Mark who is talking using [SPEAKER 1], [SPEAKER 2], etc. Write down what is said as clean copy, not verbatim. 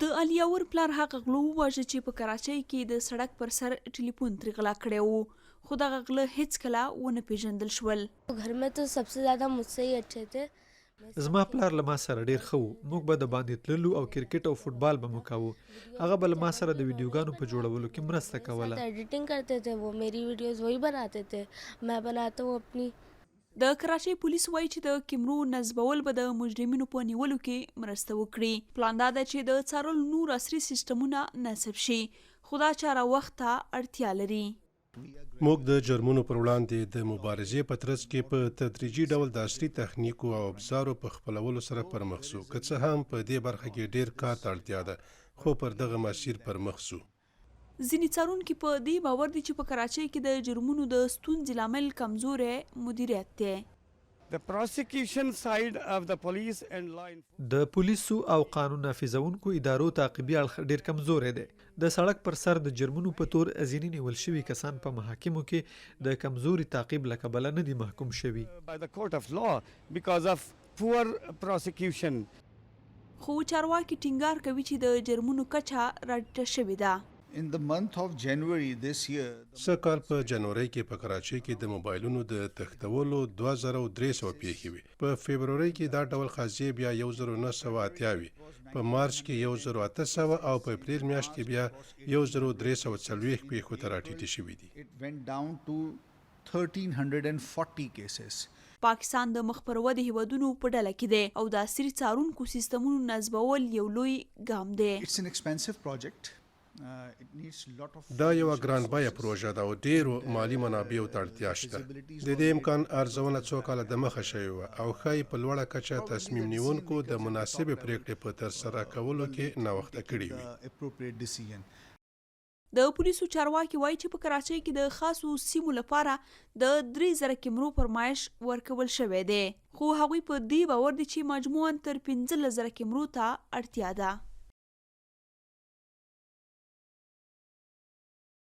[SPEAKER 1] د الیاور پلار هغه غلو وواژه چې په کراچۍ کې د سړک پر سر ټلیفون ترې غلا کړی و خو دغه غله هیڅکله ونه پیژندل شول.
[SPEAKER 2] घर में तो सबसे ज़्यादा मुझसे ही अच्छे थे.
[SPEAKER 3] زما پلار له ما سره ډیر ښه و. موږ به د باندې تللو او کرکټ او فوټبال به مو کوو. هغه به له ما سره د ویډیوګانو په جوړولو کې مرسته کوله.
[SPEAKER 2] एडिटिंग करते थे वो, मेरी वीडियोस वही बनाते थे, मैं बनाता हूँ अपनी.
[SPEAKER 1] د کراچۍ پولیس وایي چې د کمرو نصبول به د مجرمینو په نیولو کې مرسته وکړي. پلان دا ده چې د څارلو نور عصري سیستمونه نصب شي خو دا چاره وخت ته اړتیا لري.
[SPEAKER 4] موږ د جرمونو پر وړاندې د مبارزې په ترڅ کې په تدریجي ډول د عصري تخنیکو او ابزارو په خپلولو سره پرمخ سو. که څه هم په دې برخه کې ډیر کار ته اړتیا ده خو پر دغه مسیر پرمخ سو.
[SPEAKER 1] ځینې څارونکي په دې باور دي چې په کراچۍ کې د جرمونو د ستونزې لامل کمزوری مدیریت دی.
[SPEAKER 3] د پولیسو او قانون نافذونکو ادارو تعقیبي اړخ ډیر کمزوری دی. د سړک پر سر د جرمونو په تور ځینې نیول شوي کسان په محاکمو کې د کمزوري تعقیب له کبله نه دي محکوم شوي.
[SPEAKER 1] خو چارواکي ټینګار کوي چې د جرمونو کچه راټیټه شوې ده.
[SPEAKER 5] In the month of January this year,
[SPEAKER 4] سکال په جنوري کې په کراچۍ کې د موبایلونو د تښتولو 2300 پیښې وي. په فبروري کې دا ډول قضیې بیا 1980 وي. په مارچ کې 1800 او په اپریل میاشت کې بیا 1340 پیښو ته راټیټې شوې دي.
[SPEAKER 5] it went down to 1340 cases.
[SPEAKER 1] پاکستان د مخ پر ودې هیوادونو په ډله کې دی او د عصري څارونکو سیستمونو نصبول یو لوی ګام دی.
[SPEAKER 5] It's an expensive project.
[SPEAKER 4] دا یو ګران بیه پروژه ده او ډیرو مالی منابعو ته اړتیا شته. د دې امکان ارزونه څو کاله دمخه شوې وه او ښایي په لوړه کچه تصمیم نیونکو د مناسبې پریکړې په ترسره کولو کې ناوخته کړي وي.
[SPEAKER 1] د پولیسو چارواکي وایي چې په کراچۍ کې د خاصو سیمو لپاره د 3000 کمرو فرمایش ورکول شوی دی خو هغوی په دې باور دي چې مجموعاً تر 15000 کمرو ته اړتیا ده.